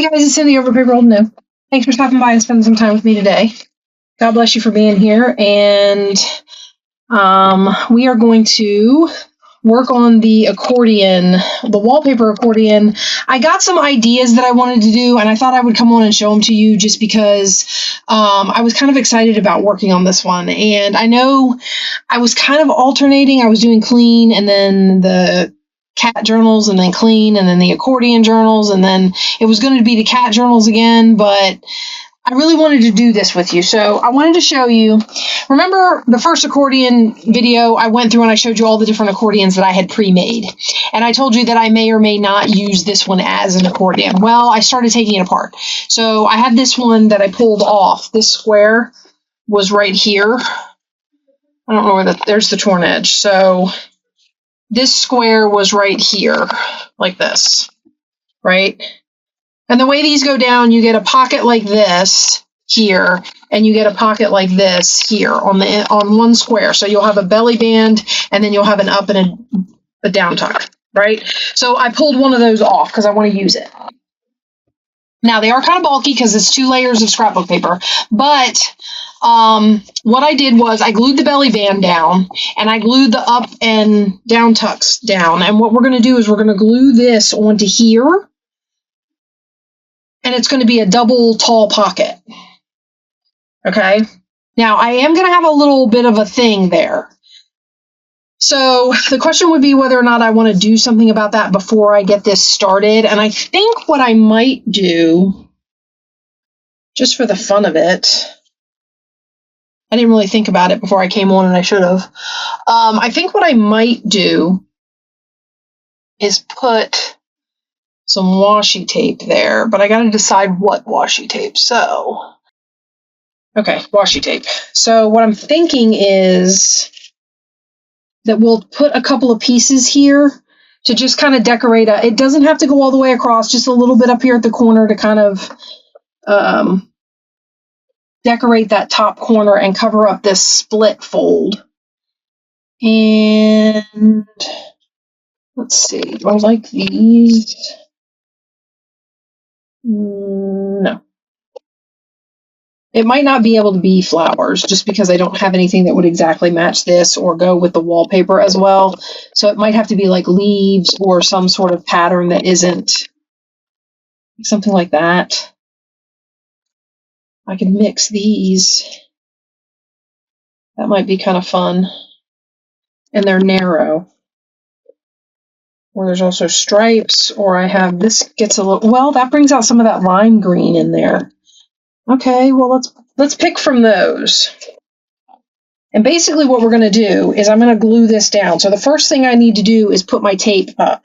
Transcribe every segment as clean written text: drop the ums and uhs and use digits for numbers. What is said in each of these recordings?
Hey guys, it's Cindy over at paper.old.new. Thanks for stopping by and spending some time with me today. God bless you for being here. And we are going to work on the accordion, the wallpaper accordion. I got some ideas that I wanted to do, and I thought I would come on and show them to you just because I was kind of excited about working on this one. And I know I was kind of alternating. I was doing clean and then the cat journals and then clean and then the accordion journals, and then it was going to be the cat journals again, but I really wanted to do this with you. So I wanted to show you, remember the first accordion video I went through and I showed you all the different accordions that I had pre-made. And I told you that I may or may not use this one as an accordion. Well, I started taking it apart. So I had this one that I pulled off. This square was right here. I don't know where there's the torn edge. So this square was right here, like this, right? And the way these go down, you get a pocket like this here, and you get a pocket like this here on one square. So you'll have a belly band, and then you'll have an up and a down tuck, right? So I pulled one of those off because I want to use it. Now, they are kind of bulky because it's 2 layers of scrapbook paper, but what I did was I glued the belly band down and I glued the up and down tucks down. And what we're going to do is we're going to glue this onto here, and it's going to be a double tall pocket. Okay. Now, I am going to have a little bit of a thing there. So the question would be whether or not I want to do something about that before I get this started. And I think what I might do, just for the fun of it, I didn't really think about it before I came on, and I should have. I think what I might do is put some washi tape there, but I got to decide what washi tape. So, okay, washi tape. So what I'm thinking is that we'll put a couple of pieces here to just kind of decorate. It doesn't have to go all the way across, just a little bit up here at the corner to kind of decorate that top corner and cover up this split fold. And let's see, do I like these? No. It might not be able to be flowers just because I don't have anything that would exactly match this or go with the wallpaper as well. So it might have to be like leaves or some sort of pattern that isn't something like that. I can mix these. That might be kind of fun. And they're narrow. Or there's also stripes, or I have this gets a little, well, that brings out some of that lime green in there. Okay, well, let's pick from those. And basically what we're going to do is I'm going to glue this down. So the first thing I need to do is put my tape up.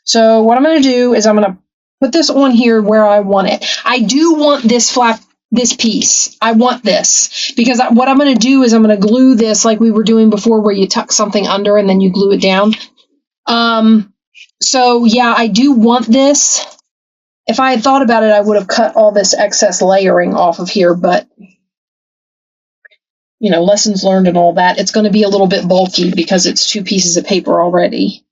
So what I'm going to do is I'm going to put this on here where I want it. I do want this flap, this piece. I want this because what I'm going to do is I'm going to glue this like we were doing before, where you tuck something under and then you glue it down. So yeah, I do want this. If I had thought about it, I would have cut all this excess layering off of here, but you know, lessons learned and all that. It's going to be a little bit bulky because it's 2 pieces of paper already,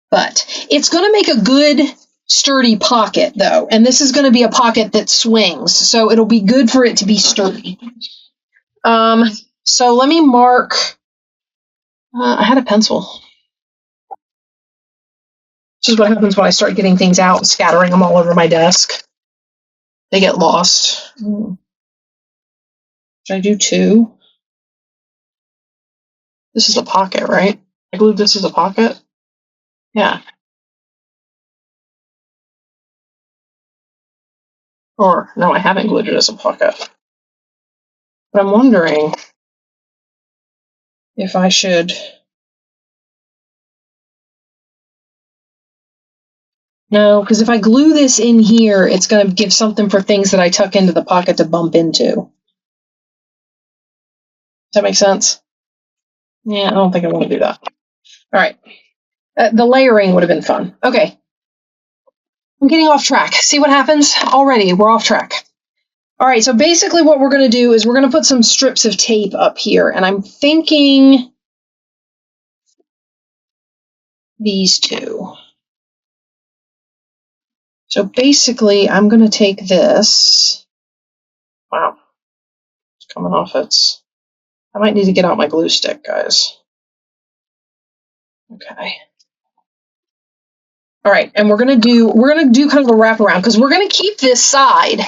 but it's going to make a good sturdy pocket though. And this is going to be a pocket that swings. So it'll be good for it to be sturdy. So let me mark, I had a pencil. This is what happens when I start getting things out and scattering them all over my desk. They get lost. Should I do 2? This is a pocket, right? I glued this as a pocket? Yeah. Or, no, I haven't glued it as a pocket. But I'm wondering if I should... No, because if I glue this in here, it's going to give something for things that I tuck into the pocket to bump into. Does that make sense? Yeah, I don't think I want to do that. All right. The layering would have been fun. Okay. I'm getting off track. See what happens? Already, we're off track. All right, so basically what we're going to do is we're going to put some strips of tape up here, and I'm thinking these 2. So basically, I'm going to take this. Wow, it's coming off its. I might need to get out my glue stick, guys. Okay. All right, and we're gonna do kind of a wraparound because we're gonna keep this side.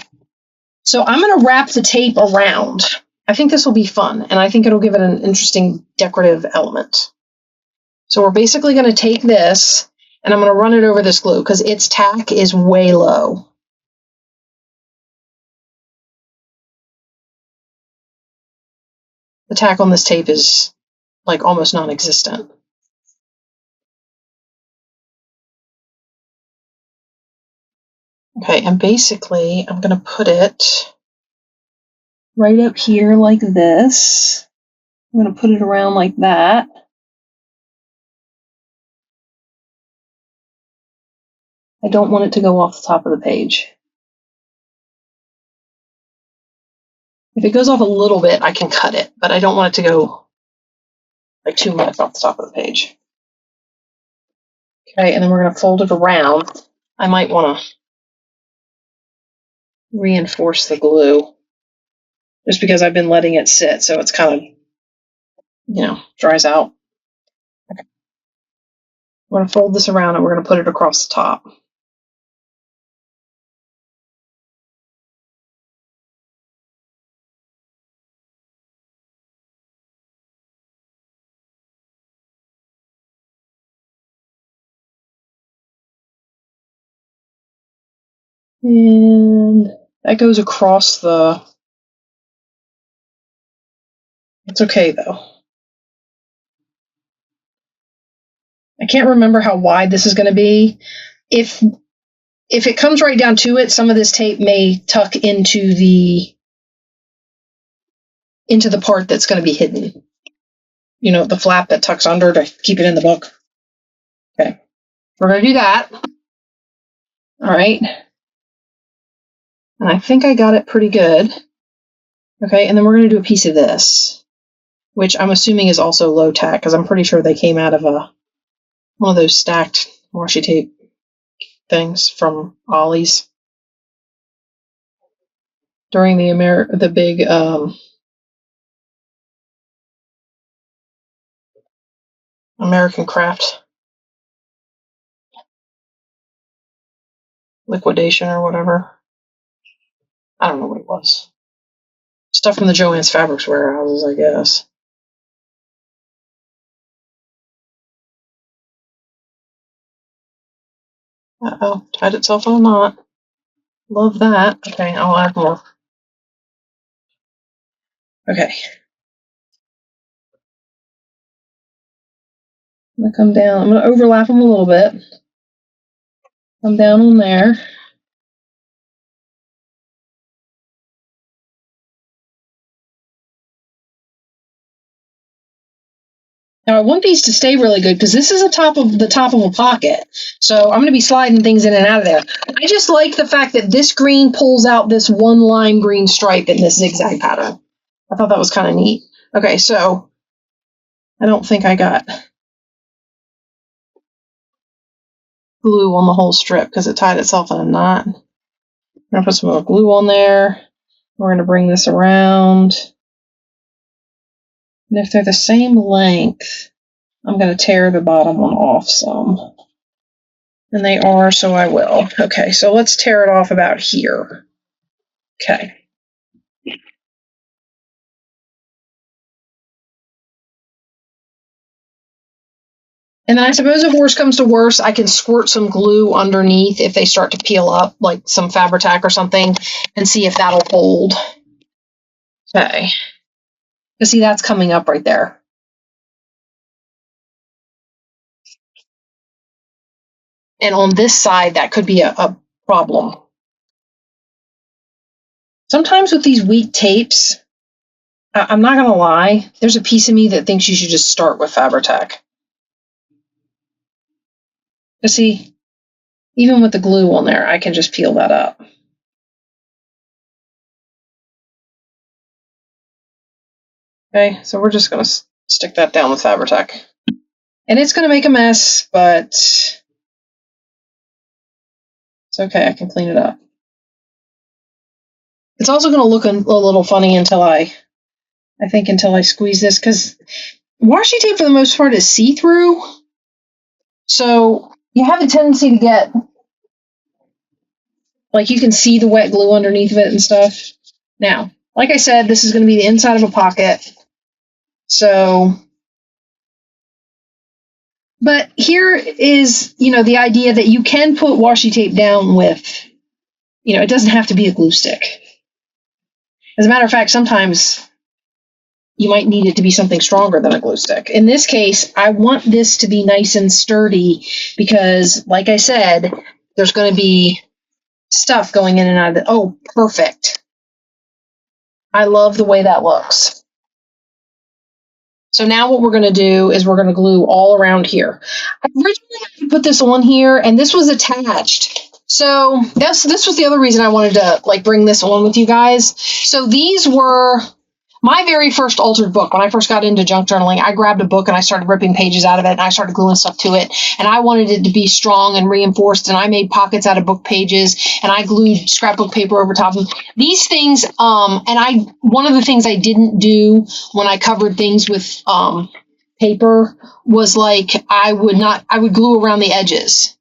So I'm gonna wrap the tape around. I think this will be fun, and I think it'll give it an interesting decorative element. So we're basically gonna take this, and I'm gonna run it over this glue because its tack is way low. The tack on this tape is like almost non-existent. Okay, and basically I'm going to put it right up here like this. I'm going to put it around like that. I don't want it to go off the top of the page. If it goes off a little bit, I can cut it, but I don't want it to go like too much off the top of the page. Okay, and then we're going to fold it around. I might want to reinforce the glue just because I've been letting it sit, so it's kind of, dries out. Okay. We're going to fold this around and we're going to put it across the top. And that goes across the... It's okay, though. I can't remember how wide this is going to be. If it comes right down to it, some of this tape may tuck into the part that's going to be hidden. The flap that tucks under to keep it in the book. Okay. We're going to do that. All right. And I think I got it pretty good. Okay, and then we're going to do a piece of this, which I'm assuming is also low tack, because I'm pretty sure they came out of one of those stacked washi tape things from Ollie's during the big American Craft liquidation or whatever. I don't know what it was. Stuff from the Joann's Fabrics warehouses, I guess. Uh-oh, tied itself in a knot. Love that. Okay, I'll add more. Okay. I'm going to come down. I'm going to overlap them a little bit. Come down on there. Now I want these to stay really good because this is the top of a pocket. So I'm going to be sliding things in and out of there. I just like the fact that this green pulls out this one lime green stripe in this zigzag pattern. I thought that was kind of neat. Okay, so I don't think I got glue on the whole strip because it tied itself in a knot. I'm going to put some more glue on there. We're going to bring this around. And if they're the same length, I'm going to tear the bottom one off some. And they are, so I will. Okay, so let's tear it off about here. Okay. And then I suppose if worse comes to worse, I can squirt some glue underneath if they start to peel up, like some Fabri-Tac or something, and see if that'll hold. Okay. But see, that's coming up right there. And on this side, that could be a problem. Sometimes with these weak tapes, I'm not going to lie, there's a piece of me that thinks you should just start with Fabri-Tac. But see, even with the glue on there, I can just peel that up. Okay, so we're just going to stick that down with Fabri-Tac. And it's going to make a mess, but It's okay, I can clean it up. It's also going to look a little funny until I squeeze this, because washi tape for the most part is see-through. So you have a tendency to get, like, you can see the wet glue underneath of it and stuff. Now, like I said, this is going to be the inside of a pocket. So, but here is, the idea that you can put washi tape down with, it doesn't have to be a glue stick. As a matter of fact, sometimes you might need it to be something stronger than a glue stick. In this case, I want this to be nice and sturdy because, like I said, there's going to be stuff going in and out of it. Oh, perfect. I love the way that looks. So now what we're going to do is we're going to glue all around here. I originally put this on here, and this was attached. So this was the other reason I wanted to bring this on with you guys. So these were my very first altered book. When I first got into junk journaling, I grabbed a book and I started ripping pages out of it, and I started gluing stuff to it. And I wanted it to be strong and reinforced, and I made pockets out of book pages, and I glued scrapbook paper over top of them. These things, one of the things I didn't do when I covered things with paper was I would glue around the edges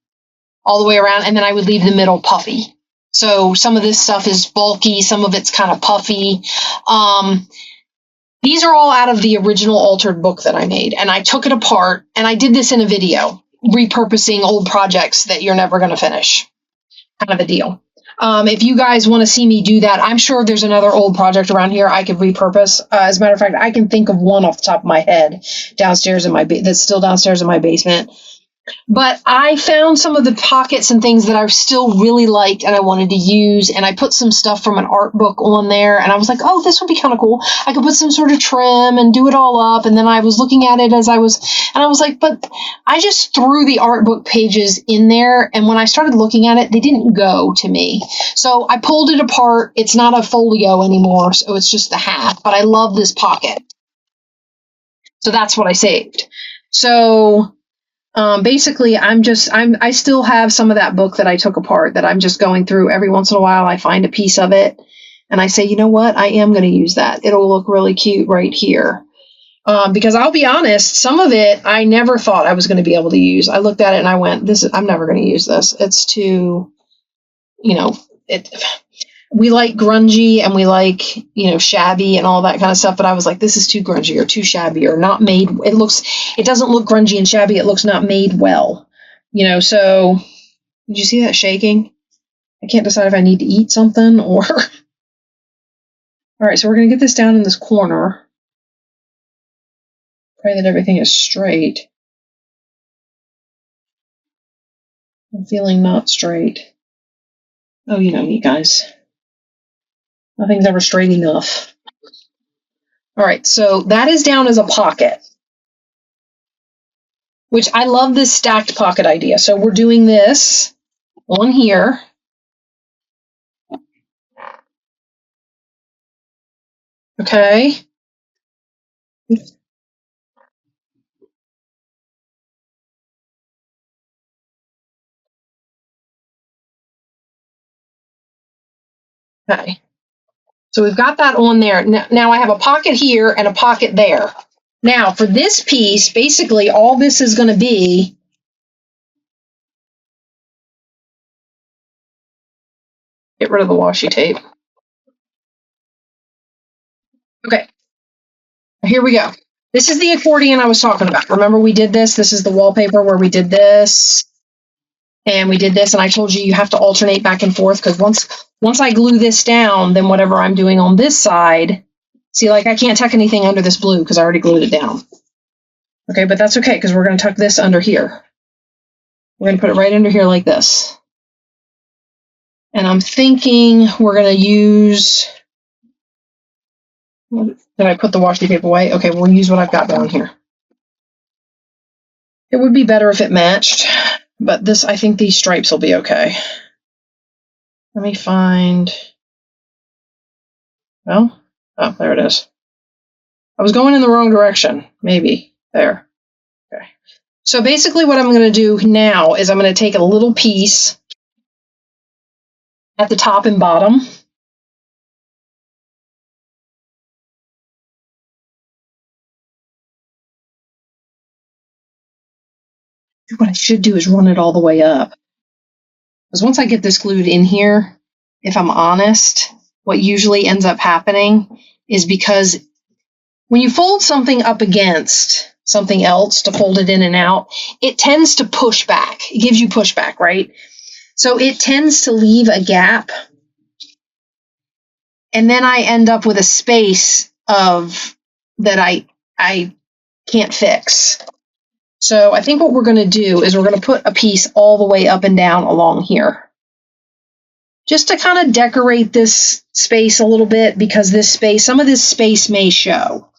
all the way around, and then I would leave the middle puffy. So some of this stuff is bulky, some of it's kind of puffy. These are all out of the original altered book that I made, and I took it apart, and I did this in a video, repurposing old projects that you're never going to finish, kind of a deal. If you guys want to see me do that, I'm sure there's another old project around here I could repurpose. As a matter of fact, I can think of one off the top of my head downstairs in that's still downstairs in my basement. But I found some of the pockets and things that I still really liked and I wanted to use, and I put some stuff from an art book on there, and I was like, oh, this would be kind of cool. I could put some sort of trim and do it all up, and then I was looking at it and I was like, but I just threw the art book pages in there, and when I started looking at it, they didn't go to me. So I pulled it apart. It's not a folio anymore, so it's just the half, but I love this pocket. So that's what I saved. So basically, I still have some of that book that I took apart that I'm just going through. Every once in a while, I find a piece of it and I say, you know what? I am going to use that. It'll look really cute right here. Because I'll be honest, some of it I never thought I was going to be able to use. I looked at it and I went, I'm never going to use this. It's too, we like grungy and we like, shabby and all that kind of stuff. But I was like, this is too grungy or too shabby or not made. It doesn't look grungy and shabby. It looks not made well, so did you see that shaking? I can't decide if I need to eat something or, all right, so we're going to get this down in this corner. Pray that everything is straight. I'm feeling not straight. Oh, you know me, guys. Nothing's ever straight enough. All right, so that is down as a pocket, which I love this stacked pocket idea. So we're doing this on here. Okay. Okay. So we've got that on there. Now I have a pocket here and a pocket there. Now for this piece, basically all this is going to be get rid of the washi tape. Okay. Here we go. This is the accordion I was talking about. Remember we did this? This is the wallpaper where we did this. And we did this, and I told you have to alternate back and forth because once I glue this down, then whatever I'm doing on this side, see, I can't tuck anything under this blue because I already glued it down. Okay, but that's okay because we're going to tuck this under here. We're going to put it right under here like this. And I'm thinking we're going to use, did I put the washi tape away? Okay, we'll use what I've got down here. It would be better if it matched. But I think these stripes will be okay. Let me find, well, oh, there it is. I was going in the wrong direction, maybe. There. Okay. So basically what I'm going to do now is I'm going to take a little piece at the top and bottom. What I should do is run it all the way up. Because once I get this glued in here, if I'm honest, what usually ends up happening is because when you fold something up against something else to fold it in and out, it tends to push back. It gives you pushback, right? So it tends to leave a gap. And then I end up with a space that I can't fix. So I think what we're going to do is we're going to put a piece all the way up and down along here. Just to kind of decorate this space a little bit, because some of this space may show.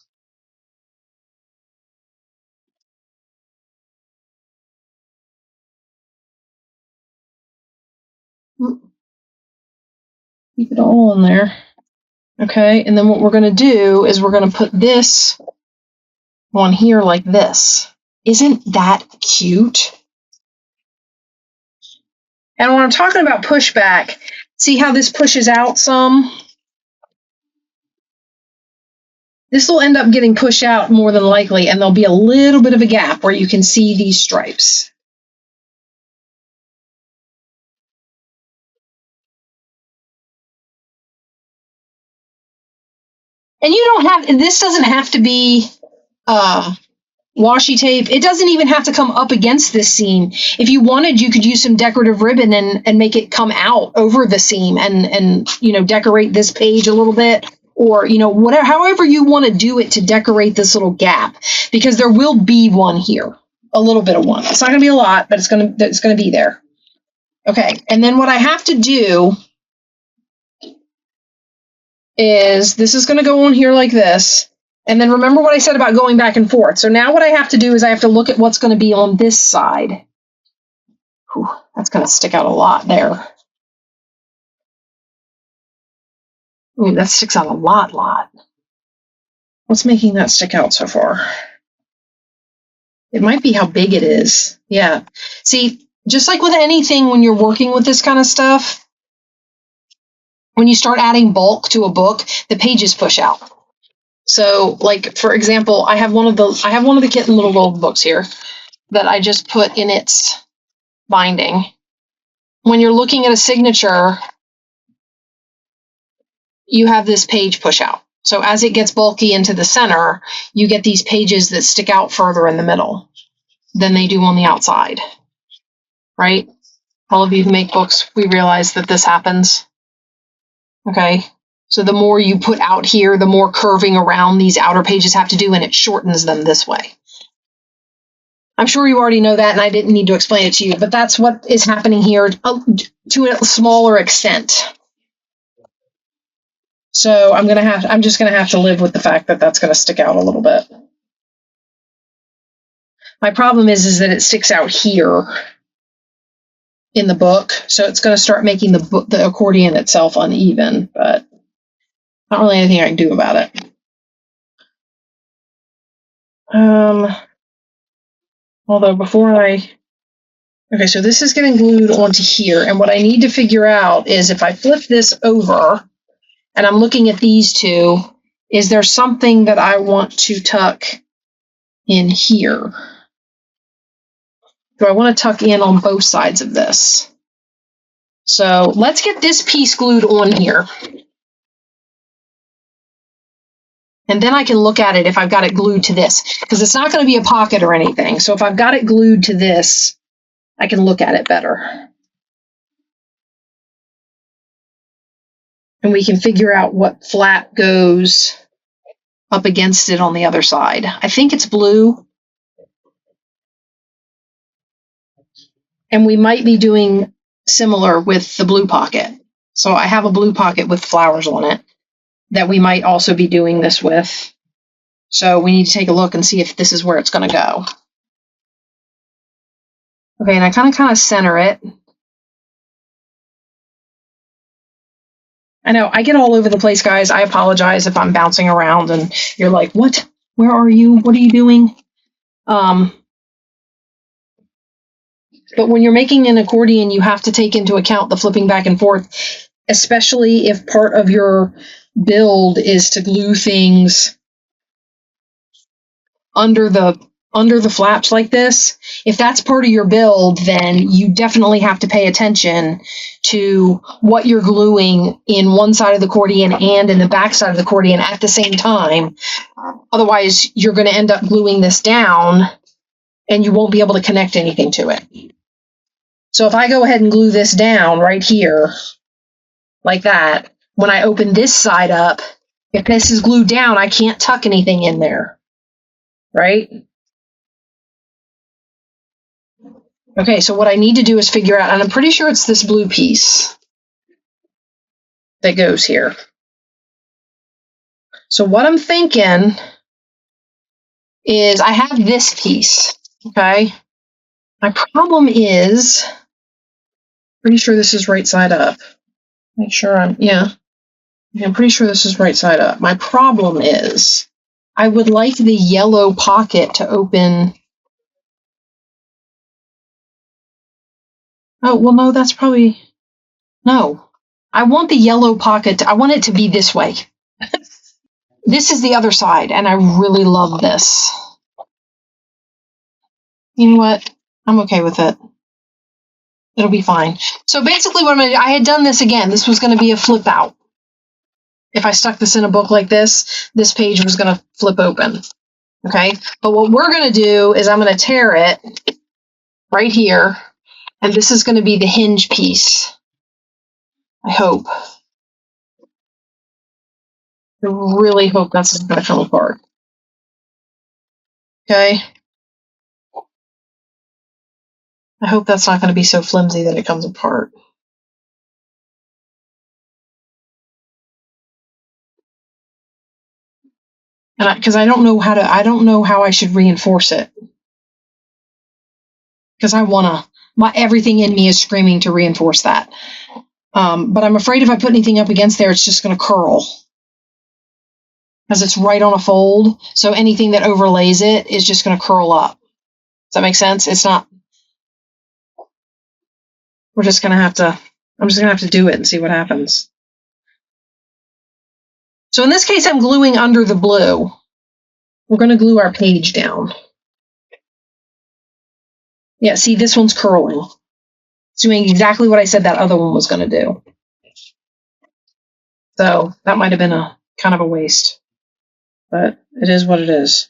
Keep it all in there. Okay, and then what we're going to do is we're going to put this on here like this. Isn't that cute? And when I'm talking about pushback, see how this pushes out some? This will end up getting pushed out more than likely, and there'll be a little bit of a gap where you can see these stripes. And this doesn't have to be washi tape. It doesn't even have to come up against this seam. If you wanted, you could use some decorative ribbon and make it come out over the seam and decorate this page a little bit, or whatever, however you want to do it to decorate this little gap, because there will be one here, a little bit of one. It's not going to be a lot, but it's going to be there. Okay, and then what I have to do is this is going to go on here like this. And then remember what I said about going back and forth. So now what I have to do is I have to look at what's going to be on this side. Whew, that's going to stick out a lot there. Ooh, that sticks out a lot. What's making that stick out so far? It might be how big it is. Yeah. See, just like with anything when you're working with this kind of stuff, when you start adding bulk to a book, the pages push out. So, like, for example, I have one of the Kitten Little Gold books here that I just put in its binding. When you're looking at a signature, you have this page push out. So as it gets bulky into the center, you get these pages that stick out further in the middle than they do on the outside, right? All of you who make books, we realize that this happens. Okay. So the more you put out here, the more curving around these outer pages have to do, and it shortens them this way. I'm sure you already know that, and I didn't need to explain it to you, but that's what is happening here to a smaller extent. So I'm just going to have to live with the fact that that's going to stick out a little bit. My problem is that it sticks out here in the book, so it's going to start making the accordion itself uneven, but not really anything I can do about it. Although okay, so this is getting glued onto here, and what I need to figure out is if I flip this over and I'm looking at these two, is there something that I want to tuck in here? Do I want to tuck in on both sides of this? So let's get this piece glued on here. And then I can look at it if I've got it glued to this, because it's not going to be a pocket or anything. So if I've got it glued to this, I can look at it better. And we can figure out what flap goes up against it on the other side. I think it's blue. And we might be doing similar with the blue pocket. So I have a blue pocket with flowers on it that we might also be doing this with. So we need to take a look and see if this is where it's going to go. Okay, and I kind of center it. I know, I get all over the place, guys. I apologize if I'm bouncing around and you're like, what? Where are you? What are you doing? But when you're making an accordion, you have to take into account the flipping back and forth. especially if part of your build is to glue things under the flaps like this. If that's part of your build, then you definitely have to pay attention to what you're gluing in one side of the accordion and in the back side of the accordion at the same time. Otherwise, you're going to end up gluing this down and you won't be able to connect anything to it. So if I go ahead and glue this down right here, like that, when I open this side up, if this is glued down, I can't tuck anything in there, right? Okay, so what I need to do is figure out, and I'm pretty sure it's this blue piece that goes here. So what I'm thinking is I have this piece, okay? My problem is, pretty sure this is right side up. Make sure I'm pretty sure this is right side up. My problem is I would like the yellow pocket to open. Oh, well, no, that's probably, no. I want the yellow pocket, I want it to be this way. This is the other side, and I really love this. You know what? I'm okay with it. It'll be fine. So basically what I'm going to do, I had done this again. This was going to be a flip out. If I stuck this in a book like this page was going to flip open. Okay? But what we're going to do is I'm going to tear it right here, and this is going to be the hinge piece. I hope. I really hope that's not going to come apart. Okay? I hope that's not going to be so flimsy that it comes apart. And because I don't know how I should reinforce it. Because everything in me is screaming to reinforce that. But I'm afraid if I put anything up against there, it's just going to curl. Because it's right on a fold. So anything that overlays it is just going to curl up. Does that make sense? It's not. I'm just going to have to do it and see what happens. So in this case, I'm gluing under the blue. We're going to glue our page down. Yeah, see, this one's curling. It's doing exactly what I said that other one was going to do. So that might have been a kind of a waste. But it is what it is.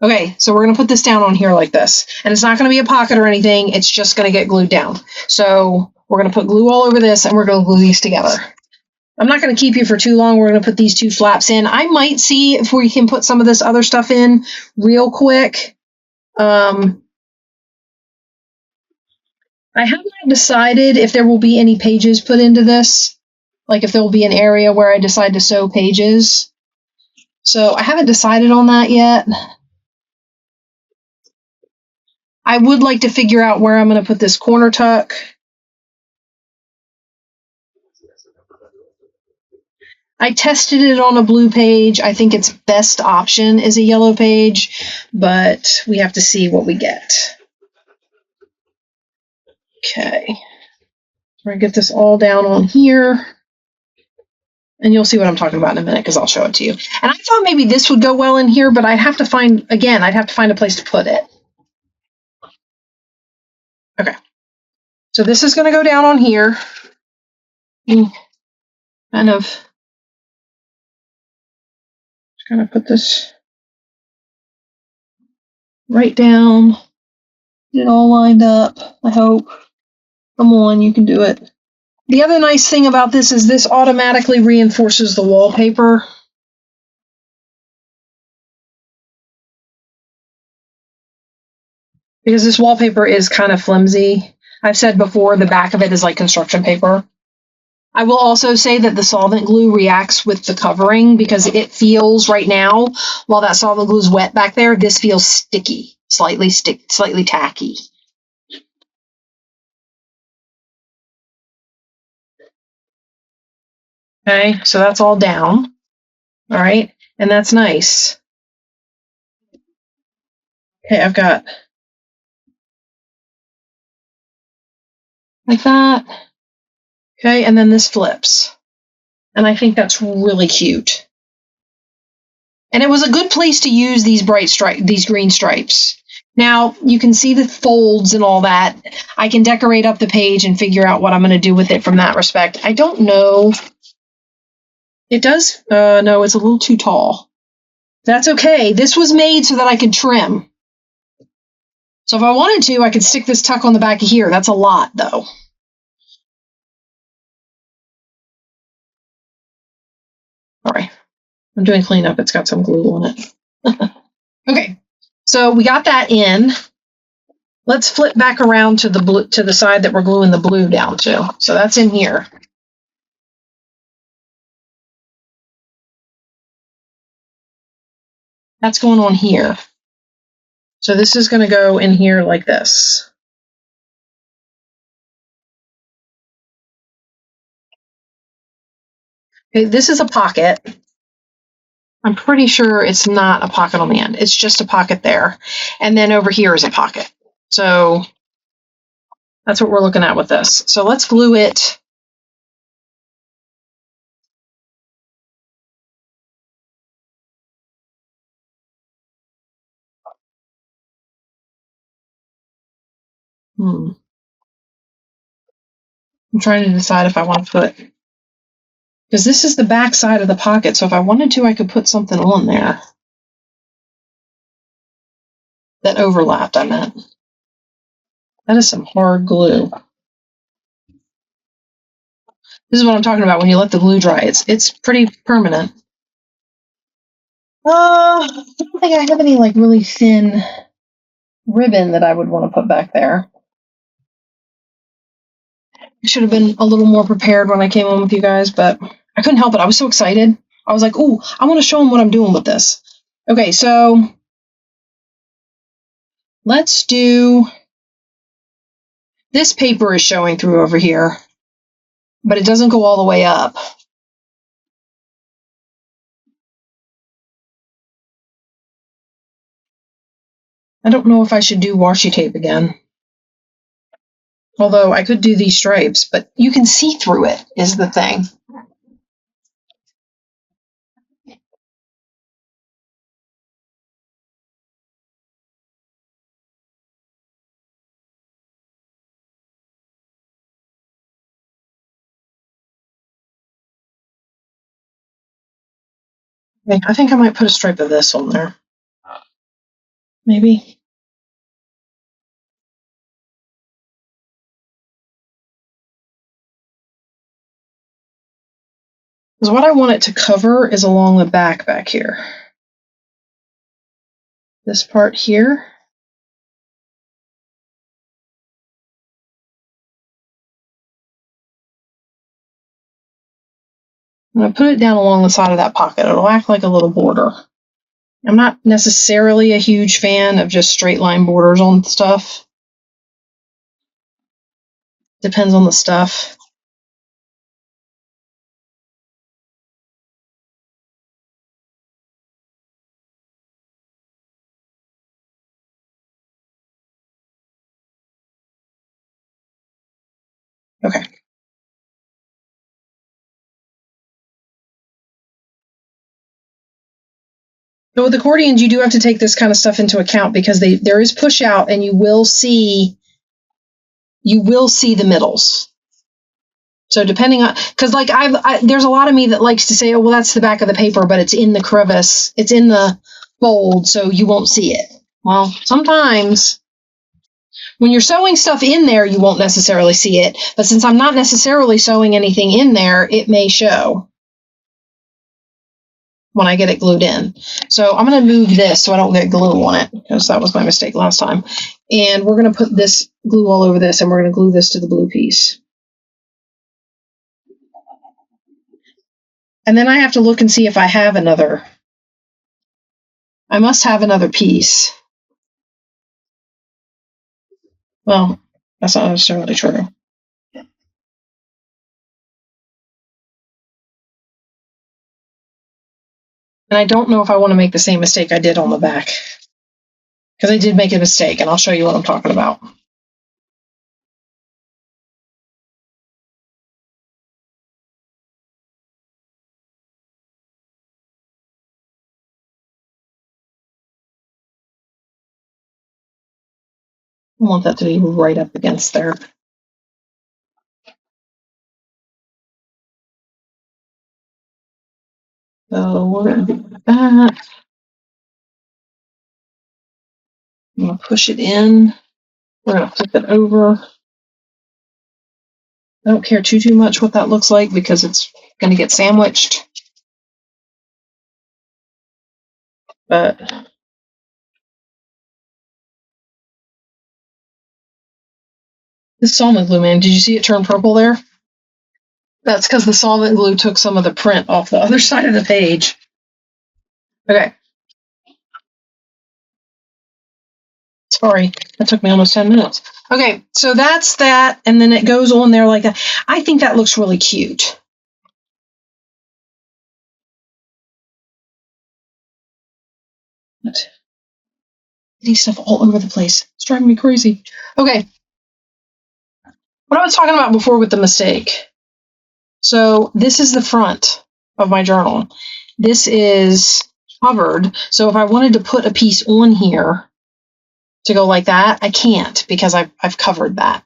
Okay, so we're going to put this down on here like this. And it's not going to be a pocket or anything. It's just going to get glued down. So we're going to put glue all over this, and we're going to glue these together. I'm not going to keep you for too long. We're going to put these two flaps in. I might see if we can put some of this other stuff in real quick. I have not decided if there will be any pages put into this. Like if there will be an area where I decide to sew pages. So I haven't decided on that yet. I would like to figure out where I'm going to put this corner tuck. I tested it on a blue page. I think its best option is a yellow page, but we have to see what we get. Okay. We're going to get this all down on here. And you'll see what I'm talking about in a minute because I'll show it to you. And I thought maybe this would go well in here, but I'd have to find a place to put it. Okay. So this is going to go down on here. Kind of put this right down. Get it all lined up, I hope. Come on, you can do it. The other nice thing about this is this automatically reinforces the wallpaper. Because this wallpaper is kind of flimsy. I've said before, the back of it is like construction paper. I will also say that the solvent glue reacts with the covering because it feels right now, while that solvent glue is wet back there, this feels sticky, slightly tacky. Okay, so that's all down. All right, and that's nice. Okay, I've got like that. Okay, and then this flips. And I think that's really cute. And it was a good place to use these these green stripes. Now, you can see the folds and all that. I can decorate up the page and figure out what I'm going to do with it from that respect. I don't know. It does, no, it's a little too tall. That's okay. This was made so that I could trim. So if I wanted to, I could stick this tuck on the back of here. That's a lot, though. All right. I'm doing cleanup. It's got some glue on it. Okay. So we got that in. Let's flip back around to the blue, to the side that we're gluing the blue down to. So that's in here. That's going on here. So this is going to go in here like this. Okay, this is a pocket. I'm pretty sure it's not a pocket on the end. It's just a pocket there. And then over here is a pocket. So that's what we're looking at with this. So let's glue it. I'm trying to decide if I want to put, because this is the back side of the pocket. So if I wanted to, I could put something on there that overlapped, I meant. That is some hard glue. This is what I'm talking about when you let the glue dry. It's pretty permanent. I don't think I have any like really thin ribbon that I would want to put back there. I should have been a little more prepared when I came on with you guys, but I couldn't help it. I was so excited. I was like, ooh, I want to show them what I'm doing with this. Okay, so let's do, this paper is showing through over here, but it doesn't go all the way up. I don't know if I should do washi tape again. Although I could do these stripes, but you can see through it is the thing. Okay, I think I might put a stripe of this on there. Maybe. Because what I want it to cover is along the back here. This part here. I'm going to put it down along the side of that pocket. It'll act like a little border. I'm not necessarily a huge fan of just straight line borders on stuff. Depends on the stuff. Okay. So with accordions, you do have to take this kind of stuff into account because there is push out, and you will see the middles. So depending on, because like there's a lot of me that likes to say, oh well, that's the back of the paper, but it's in the crevice, it's in the fold, so you won't see it. Well, sometimes when you're sewing stuff in there, you won't necessarily see it. But since I'm not necessarily sewing anything in there, it may show when I get it glued in. So I'm going to move this so I don't get glue on it, because that was my mistake last time. And we're going to put this glue all over this, and we're going to glue this to the blue piece. And then I have to look and see if I have another. I must have another piece. Well, that's not necessarily true. And I don't know if I want to make the same mistake I did on the back, because I did make a mistake, and I'll show you what I'm talking about. I want that to be right up against there. So we're going to do that. I'm going to push it in. We're going to flip it over. I don't care too much what that looks like because it's going to get sandwiched. But this solvent glue, man, did you see it turn purple there? That's because the solvent glue took some of the print off the other side of the page. Okay. Sorry, that took me almost 10 minutes. Okay, so that's that, and then it goes on there like that. I think that looks really cute. Getting stuff all over the place. It's driving me crazy. Okay. What I was talking about before with the mistake. So this is the front of my journal. This is covered. So if I wanted to put a piece on here to go like that, I can't because I've covered that.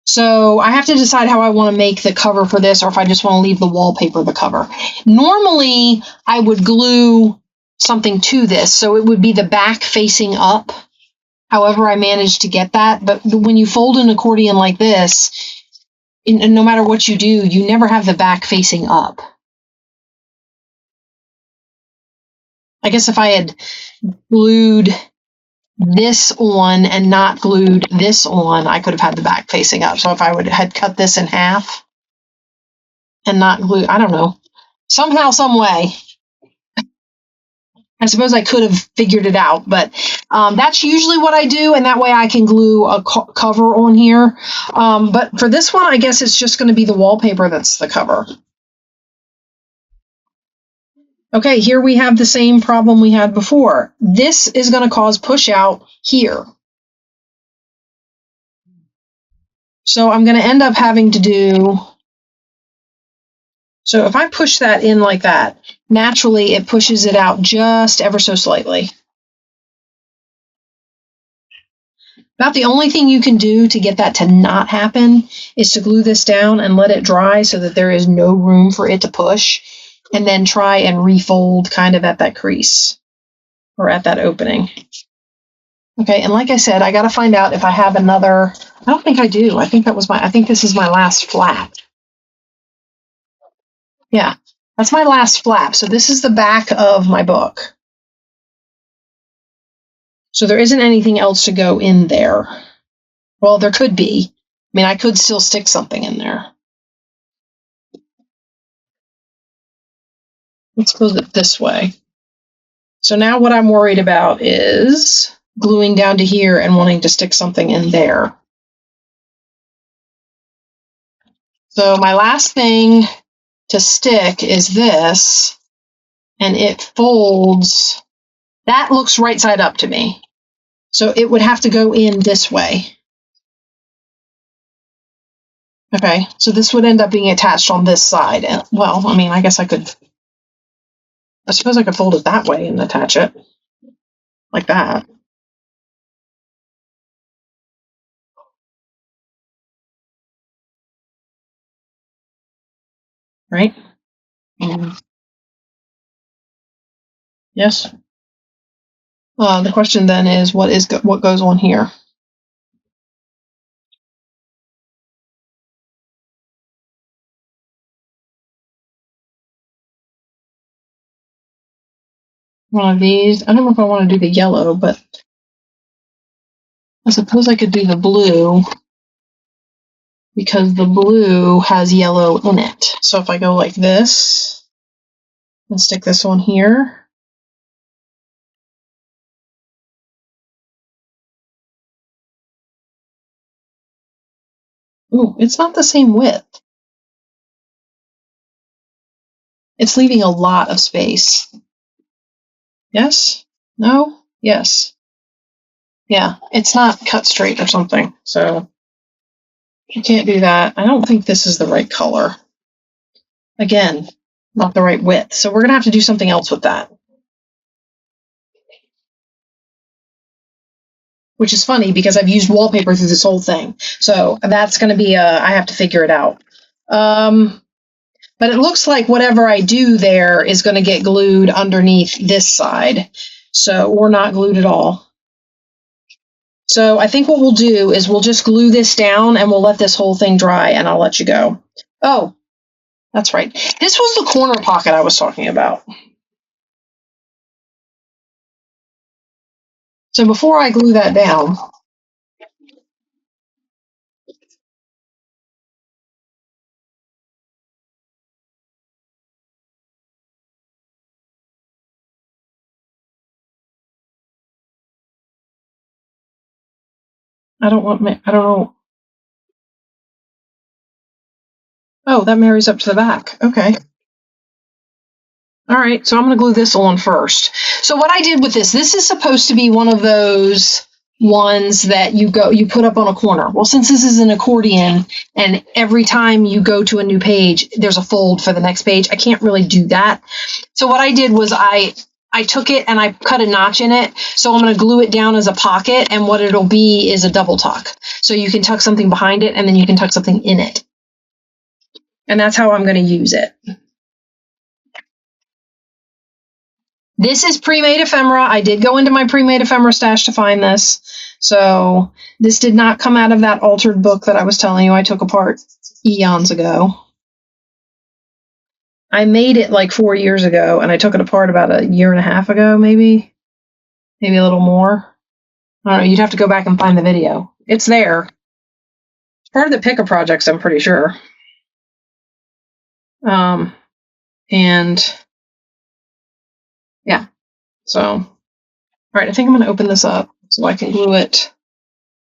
So I have to decide how I want to make the cover for this or if I just want to leave the wallpaper the cover. Normally, I would glue something to this. So it would be the back facing up. However, I managed to get that. But when you fold an accordion like this, no matter what you do, you never have the back facing up. I guess if I had glued this on and not glued this on, I could have had the back facing up. So if I had cut this in half and not glue, I don't know, somehow, some way, I suppose I could have figured it out, but that's usually what I do, and that way I can glue a cover on here. But for this one, I guess it's just going to be the wallpaper that's the cover. Okay, here we have the same problem we had before. This is going to cause push out here. So I'm going to end up having to do... So if I push that in like that, naturally it pushes it out just ever so slightly. About the only thing you can do to get that to not happen is to glue this down and let it dry so that there is no room for it to push, and then try and refold kind of at that crease or at that opening. Okay, and like I said, I got to find out if I have another. I don't think I do. I think this is my last flap. Yeah, that's my last flap. So this is the back of my book. So there isn't anything else to go in there. Well, there could be. I mean, I could still stick something in there. Let's pose it this way. So now what I'm worried about is gluing down to here and wanting to stick something in there. So my last thing to stick is this, and it folds. That looks right side up to me. So it would have to go in this way. Okay, so this would end up being attached on this side. And, well, I mean, I suppose I could fold it that way and attach it like that. Right? Yes. The question then is, what goes on here? One of these. I don't know if I want to do the yellow, but I suppose I could do the blue because the blue has yellow in it. So if I go like this and stick this on here. Ooh, it's not the same width. It's leaving a lot of space. Yes? No? Yes. Yeah, it's not cut straight or something, so you can't do that. I don't think this is the right color. Again, not the right width. So we're going to have to do something else with that. which is funny because I've used wallpaper through this whole thing. So that's going to be I have to figure it out. But it looks like whatever I do there is going to get glued underneath this side. So, or not glued at all. So I think what we'll do is we'll just glue this down and we'll let this whole thing dry and I'll let you go. Oh, that's right. This was the corner pocket I was talking about. So before I glue that down, I don't know. Oh, that marries up to the back. Okay. All right, so I'm going to glue this on first. So what I did with this is supposed to be one of those ones that you put up on a corner. Well, since this is an accordion and every time you go to a new page, there's a fold for the next page, I can't really do that. So what I did was I took it and I cut a notch in it. So I'm going to glue it down as a pocket, and what it'll be is a double tuck. So you can tuck something behind it and then you can tuck something in it. And that's how I'm going to use it. This is pre-made ephemera. I did go into my pre-made ephemera stash to find this. So this did not come out of that altered book that I was telling you I took apart eons ago. I made it like 4 years ago, and I took it apart about a year and a half ago, maybe a little more. I don't know. You'd have to go back and find the video. It's there. It's part of the pickaproject, I'm pretty sure. And yeah. So, all right, I think I'm going to open this up so I can glue it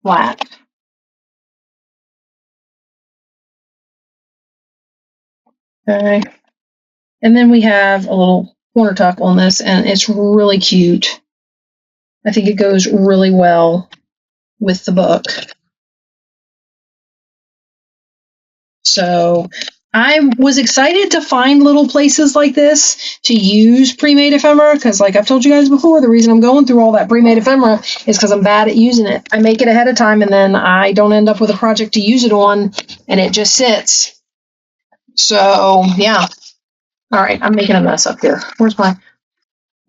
flat. Okay. And then we have a little corner tuck on this, and it's really cute. I think it goes really well with the book. So I was excited to find little places like this to use pre-made ephemera because, like I've told you guys before, the reason I'm going through all that pre-made ephemera is because I'm bad at using it. I make it ahead of time, and then I don't end up with a project to use it on, and it just sits. So, yeah. All right, I'm making a mess up here. Let's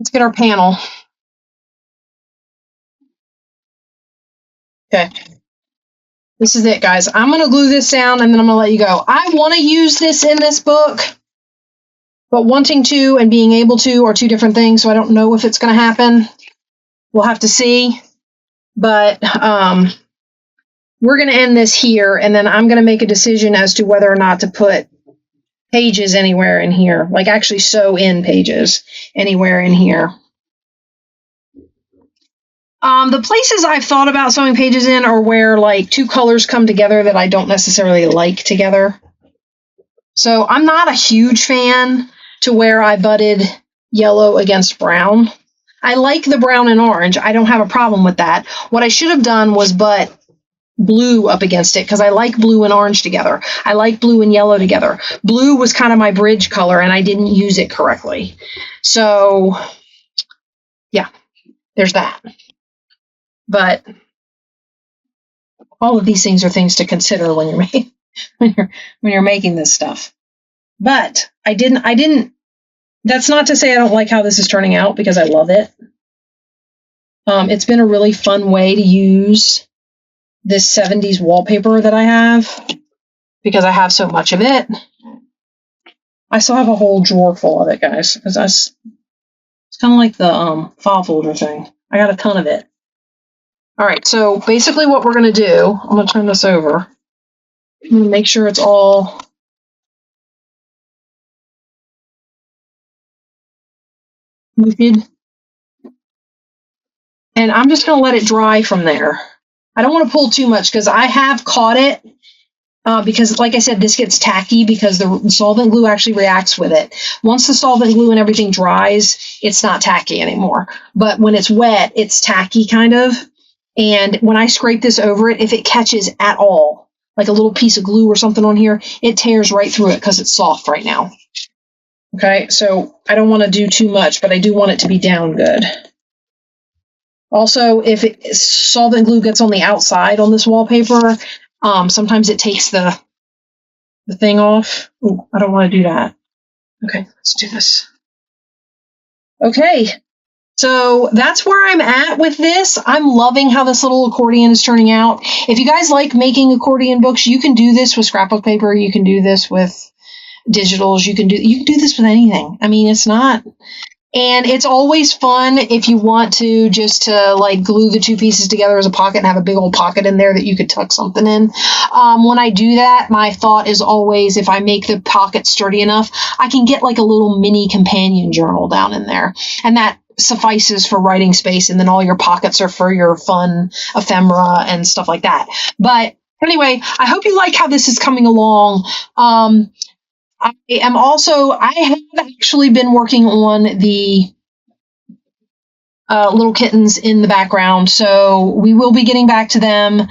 get our panel. Okay. This is it, guys. I'm going to glue this down, and then I'm going to let you go. I want to use this in this book, but wanting to and being able to are two different things, so I don't know if it's going to happen. We'll have to see. But we're going to end this here, and then I'm going to make a decision as to whether or not to put pages anywhere in here, like actually sew in pages anywhere in here. The places I've thought about sewing pages in are where like two colors come together that I don't necessarily like together. So I'm not a huge fan to where I butted yellow against brown. I like the brown and orange. I don't have a problem with that. What I should have done was butt blue up against it because I like blue and orange together. I like blue and yellow together. Blue was kind of my bridge color and I didn't use it correctly. So yeah, there's that. But all of these things are things to consider when you're making this stuff. But I didn't. That's not to say I don't like how this is turning out because I love it. It's been a really fun way to use this 70s wallpaper that I have because I have so much of it. I still have a whole drawer full of it, guys. It's kind of like the file folder thing. I got a ton of it. All right, so basically what we're going to do, I'm going to turn this over. I'm going to make sure it's all muted. And I'm just going to let it dry from there. I don't want to pull too much because I have caught it because, like I said, this gets tacky because the solvent glue actually reacts with it. Once the solvent glue and everything dries, it's not tacky anymore. But when it's wet, it's tacky kind of. And when I scrape this over it, if it catches at all, like a little piece of glue or something on here, it tears right through it because it's soft right now. Okay, so I don't want to do too much, but I do want it to be down good. Also, if solvent glue gets on the outside on this wallpaper, sometimes it takes the thing off. Ooh, I don't want to do that. Okay, let's do this. Okay, so that's where I'm at with this. I'm loving how this little accordion is turning out. If you guys like making accordion books, you can do this with scrapbook paper. You can do this with digitals. You can do this with anything. I mean, it's not. And it's always fun if you want to just to like glue the two pieces together as a pocket and have a big old pocket in there that you could tuck something in. When I do that, my thought is always if I make the pocket sturdy enough, I can get like a little mini companion journal down in there. And that suffices for writing space. And then all your pockets are for your fun ephemera and stuff like that. But anyway, I hope you like how this is coming along. I have actually been working on the little kittens in the background, so we will be getting back to them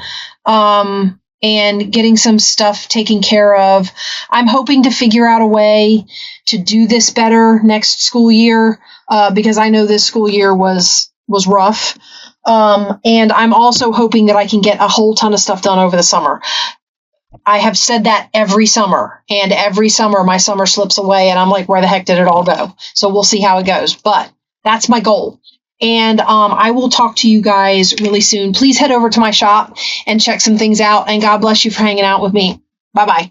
and getting some stuff taken care of. I'm hoping to figure out a way to do this better next school year because I know this school year was rough. And I'm also hoping that I can get a whole ton of stuff done over the summer. I have said that every summer, and every summer my summer slips away and I'm like, where the heck did it all go? So we'll see how it goes, but that's my goal. And I will talk to you guys really soon. Please head over to my shop and check some things out, and God bless you for hanging out with me. Bye-bye.